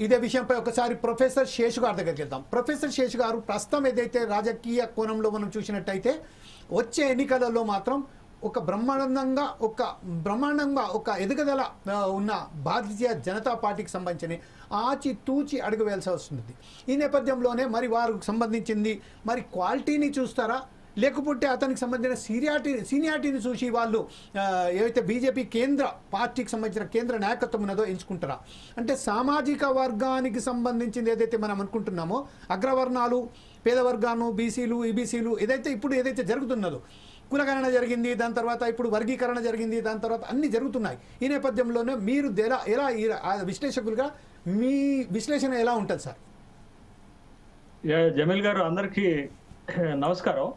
ఇదే విషయంపై ఒకసారి ప్రొఫెసర్ శేషు గారి దగ్గరికి వెళ్దాం. ప్రొఫెసర్ శేషు గారు, ప్రస్తుతం ఏదైతే రాజకీయ కోణంలో మనం చూసినట్టయితే వచ్చే ఎన్నికలలో మాత్రం ఒక బ్రహ్మాండంగా ఒక ఎదుగుదల ఉన్న భారతీయ జనతా పార్టీకి సంబంధించిన ఆచి తూచి అడుగు వేయాల్సి వస్తుంది. ఈ నేపథ్యంలోనే మరి వారికి సంబంధించింది మరి క్వాలిటీని చూస్తారా, లేకపోతే అతనికి సంబంధించిన సీనియారిటీని చూసి వాళ్ళు ఏవైతే బీజేపీ కేంద్ర పార్టీకి సంబంధించిన కేంద్ర నాయకత్వం ఉన్నదో ఎంచుకుంటారా? అంటే సామాజిక వర్గానికి సంబంధించింది ఏదైతే మనం అనుకుంటున్నామో, అగ్రవర్ణాలు, పేద వర్గాలు, బీసీలు, ఈబీసీలు ఏదైతే జరుగుతున్నదో, కులగణన జరిగింది, దాని తర్వాత ఇప్పుడు వర్గీకరణ జరిగింది, దాని తర్వాత అన్ని జరుగుతున్నాయి. ఈ నేపథ్యంలోనే మీరు ఎలా విశ్లేషకులుగా మీ విశ్లేషణ ఎలా ఉంటుంది సార్? జమీల్ గారు, అందరికీ నమస్కారం.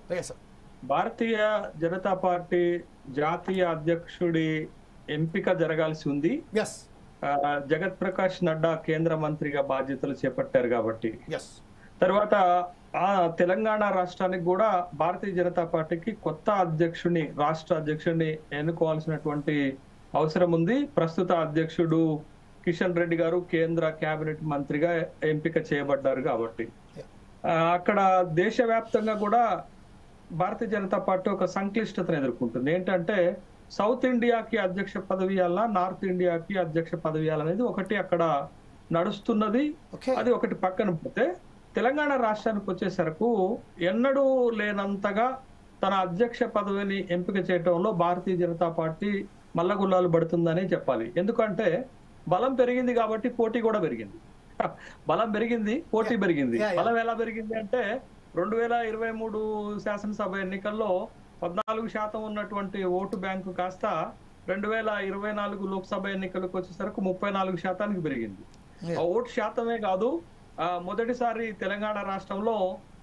భారతీయ జనతా పార్టీ జాతీయ అధ్యక్షుడి ఎంపిక జరగాల్సి ఉంది. జగత్ ప్రకాష్ నడ్డా కేంద్ర మంత్రిగా బాధ్యతలు చేపట్టారు కాబట్టి, తర్వాత తెలంగాణ రాష్ట్రానికి కూడా భారతీయ జనతా పార్టీకి కొత్త రాష్ట్ర అధ్యక్షుడిని ఎన్నుకోవాల్సినటువంటి అవసరం ఉంది. ప్రస్తుత అధ్యక్షుడు కిషన్ రెడ్డి గారు కేంద్ర కేబినెట్ మంత్రిగా ఎంపిక చేయబడ్డారు కాబట్టి, అక్కడ దేశవ్యాప్తంగా కూడా భారతీయ జనతా పార్టీ ఒక సంక్లిష్టతను ఎదుర్కొంటుంది. ఏంటంటే సౌత్ ఇండియాకి అధ్యక్ష పదవి ఇవ్వాలా, నార్త్ ఇండియాకి అధ్యక్ష పదవి ఇవ్వాలనేది ఒకటి అక్కడ నడుస్తున్నది. అది ఒకటి పక్కన పోతే, తెలంగాణ రాష్ట్రానికి వచ్చేసరకు ఎన్నడూ లేనంతగా తన అధ్యక్ష పదవిని ఎంపిక చేయడంలో భారతీయ జనతా పార్టీ మల్లగుల్లాలు పడుతుందని చెప్పాలి. ఎందుకంటే బలం పెరిగింది కాబట్టి పోటీ కూడా పెరిగింది. బలం పెరిగింది, పోటీ పెరిగింది. బలం ఎలా పెరిగింది అంటే 2023 శాసనసభ ఎన్నికల్లో 14% ఉన్నటువంటి ఓటు బ్యాంకు కాస్త 2024 లోక్సభ ఎన్నికలకు వచ్చేసరికి 34% పెరిగింది. ఆ ఓటు శాతమే కాదు, మొదటిసారి తెలంగాణ రాష్ట్రంలో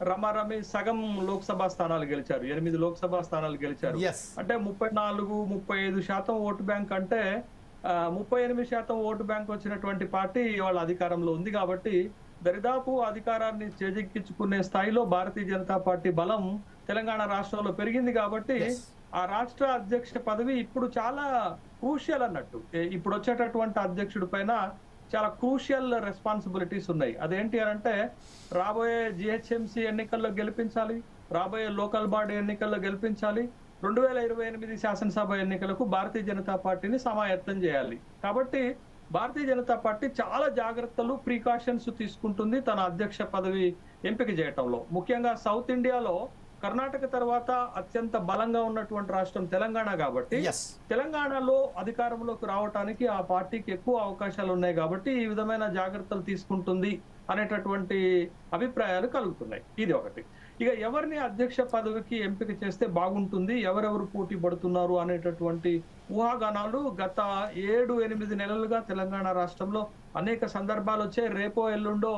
రమారమి సగం లోక్సభ స్థానాలు గెలిచారు, 8 లోక్సభ స్థానాలు గెలిచారు. అంటే 34-35% ఓటు బ్యాంక్ అంటే 38% ఓటు బ్యాంక్ వచ్చినటువంటి పార్టీ వాళ్ళ అధికారంలో ఉంది. కాబట్టి దరిదాపు అధికారాన్ని చేజిక్కించుకునే స్థాయిలో భారతీయ జనతా పార్టీ బలం తెలంగాణ రాష్ట్రంలో పెరిగింది. కాబట్టి ఆ రాష్ట్ర అధ్యక్ష పదవి ఇప్పుడు చాలా క్రూషియల్ అన్నట్టు. ఇప్పుడు వచ్చేటటువంటి అధ్యక్షుడి పైన చాలా క్రూషియల్ రెస్పాన్సిబిలిటీస్ ఉన్నాయి. అదేంటి అంటే రాబోయే జిహెచ్ఎంసీ ఎన్నికల్లో గెలిపించాలి, రాబోయే లోకల్ బాడీ ఎన్నికల్లో గెలిపించాలి, 2028 శాసనసభ ఎన్నికలకు భారతీయ జనతా పార్టీని సమాయత్తం చేయాలి. కాబట్టి భారతీయ జనతా పార్టీ చాలా జాగ్రత్తలు, ప్రికాషన్స్ తీసుకుంటుంది తన అధ్యక్ష పదవి ఎంపిక చేయటంలో. ముఖ్యంగా సౌత్ ఇండియాలో కర్ణాటక తర్వాత అత్యంత బలంగా ఉన్నటువంటి రాష్ట్రం తెలంగాణ కాబట్టి, తెలంగాణలో అధికారంలోకి రావడానికి ఆ పార్టీకి ఎక్కువ అవకాశాలు ఉన్నాయి. కాబట్టి ఈ విధమైన జాగ్రత్తలు తీసుకుంటుంది అనేటటువంటి అభిప్రాయాలు కలుగుతున్నాయి. ఇది ఒకటి. ఇక ఎవరిని అధ్యక్ష పదవికి ఎంపిక చేస్తే బాగుంటుంది, ఎవరెవరు పోటీ పడుతున్నారు అనేటటువంటి ఊహాగానాలు గత 7-8 నెలలుగా తెలంగాణ రాష్ట్రంలో అనేక సందర్భాలు వచ్చాయి. రేపో ఎల్లుండో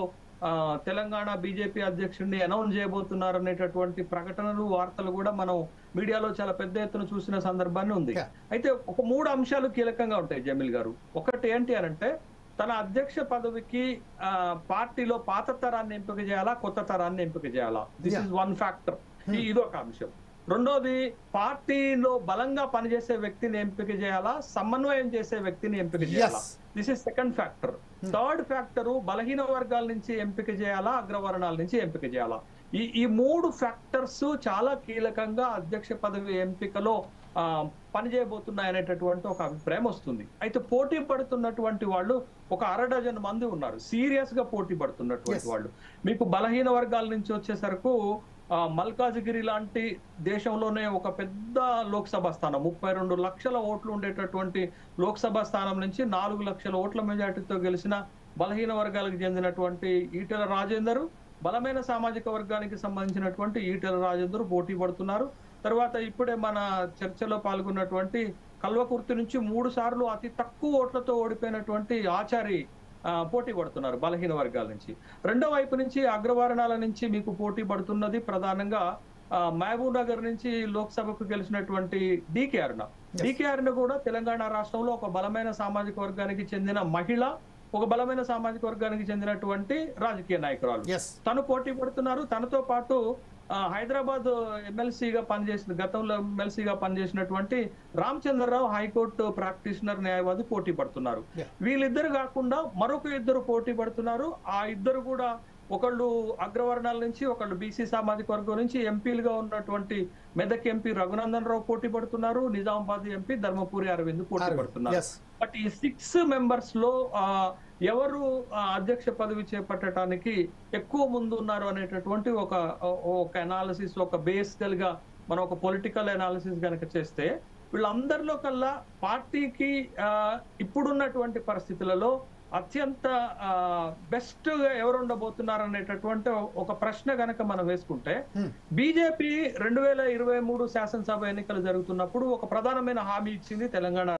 తెలంగాణ బీజేపీ అధ్యక్షుడిని అనౌన్స్ చేయబోతున్నారు అనేటటువంటి ప్రకటనలు, వార్తలు కూడా మనం మీడియాలో చాలా పెద్ద ఎత్తున చూసిన సందర్భాన్ని ఉంది. అయితే ఒక 3 అంశాలు కీలకంగా ఉంటాయి జమీల్ గారు. ఒకటి ఏంటి అనంటే, తన అధ్యక్ష పదవికి పార్టీలో పాత తరాన్ని ఎంపిక చేయాలా, కొత్త తరాన్ని ఎంపిక చేయాలా? This is one factor. ఇది ఒక అంశం. రెండోది, పార్టీలో బలంగా పనిచేసే వ్యక్తిని ఎంపిక చేయాలా, సమన్వయం చేసే వ్యక్తిని ఎంపిక చేయాలా? This is second factor. Third factor, బలహీన వర్గాల నుంచి ఎంపిక చేయాలా, అగ్రవర్ణాల నుంచి ఎంపిక చేయాలా? ఈ 3 ఫ్యాక్టర్స్ చాలా కీలకంగా అధ్యక్ష పదవి ఎంపికలో పనిచేయబోతున్నాయి అనేటటువంటి ఒక అభిప్రాయం వస్తుంది. అయితే పోటీ పడుతున్నటువంటి వాళ్ళు ఒక 1/2 డజన్ మంది ఉన్నారు, సీరియస్ గా పోటీ పడుతున్నటువంటి వాళ్ళు. మీకు బలహీన వర్గాల నుంచి వచ్చేసరికి మల్కాజిగిరి లాంటి దేశంలోనే ఒక పెద్ద లోక్సభ స్థానం, 32 లక్షల ఓట్లు ఉండేటటువంటి లోక్సభ స్థానం నుంచి 4 లక్షల ఓట్ల మెజార్టీతో గెలిచిన బలహీన వర్గాలకు చెందినటువంటి ఈటెల రాజేందర్, బలమైన సామాజిక వర్గానికి సంబంధించినటువంటి ఈటెల రాజేందర్ పోటీ పడుతున్నారు. తర్వాత ఇప్పుడే మన చర్చలో పాల్గొన్నటువంటి కల్వకుర్తి నుంచి 3 సార్లు అతి తక్కువ ఓట్లతో ఓడిపోయినటువంటి ఆచారి పోటీ పడుతున్నారు బలహీన వర్గాల నుంచి. రెండో వైపు నుంచి అగ్రవర్ణాల నుంచి మీకు పోటీ పడుతున్నది ప్రధానంగా మహబూబ్ నగర్ నుంచి లోక్సభకు గెలిచినటువంటి డికే అరుణ కూడా తెలంగాణ రాష్ట్రంలో ఒక బలమైన సామాజిక వర్గానికి చెందిన మహిళ, ఒక బలమైన సామాజిక వర్గానికి చెందినటువంటి రాజకీయ నాయకురాలు. తను పోటీ పడుతున్నారు. తనతో పాటు హైదరాబాద్ ఎమ్మెల్సీగా పనిచేసిన గతంలో ఎమ్మెల్సీగా పనిచేసినటువంటి రామచంద్రరావు హైకోర్టు ప్రాక్టీషనర్ న్యాయవాది పోటీ పడుతున్నారు. వీళ్ళిద్దరు కాకుండా మరొక ఇద్దరు పోటీ పడుతున్నారు. ఆ ఇద్దరు కూడా ఒకళ్ళు అగ్రవర్ణాల నుంచి, ఒకళ్ళు బీసీ సామాజిక వర్గం నుంచి ఎంపీలుగా ఉన్నటువంటి మెదక్ ఎంపీ రఘునందన్ రావు పోటీ పడుతున్నారు. నిజామాబాద్ ఎంపీ ధర్మపురి అరవింద్ పోటీ పడుతున్నారు. బట్ ఈ 6 మెంబర్స్ లో ఎవరు అధ్యక్ష పదవి చేపట్టడానికి ఎక్కువ ముందు ఉన్నారు అనేటటువంటి ఒక అనాలిసిస్, ఒక బేసికల్ గా మనం ఒక పొలిటికల్ అనాలిసిస్ కనుక చేస్తే వీళ్ళందరిలో కల్లా పార్టీకి ఇప్పుడున్నటువంటి పరిస్థితులలో అత్యంత బెస్ట్ గా ఎవరు ఉండబోతున్నారు అనేటటువంటి ఒక ప్రశ్న గనక మనం వేసుకుంటే, బీజేపీ 2023 శాసనసభ ఎన్నికలు జరుగుతున్నప్పుడు ఒక ప్రధానమైన హామీ ఇచ్చింది తెలంగాణ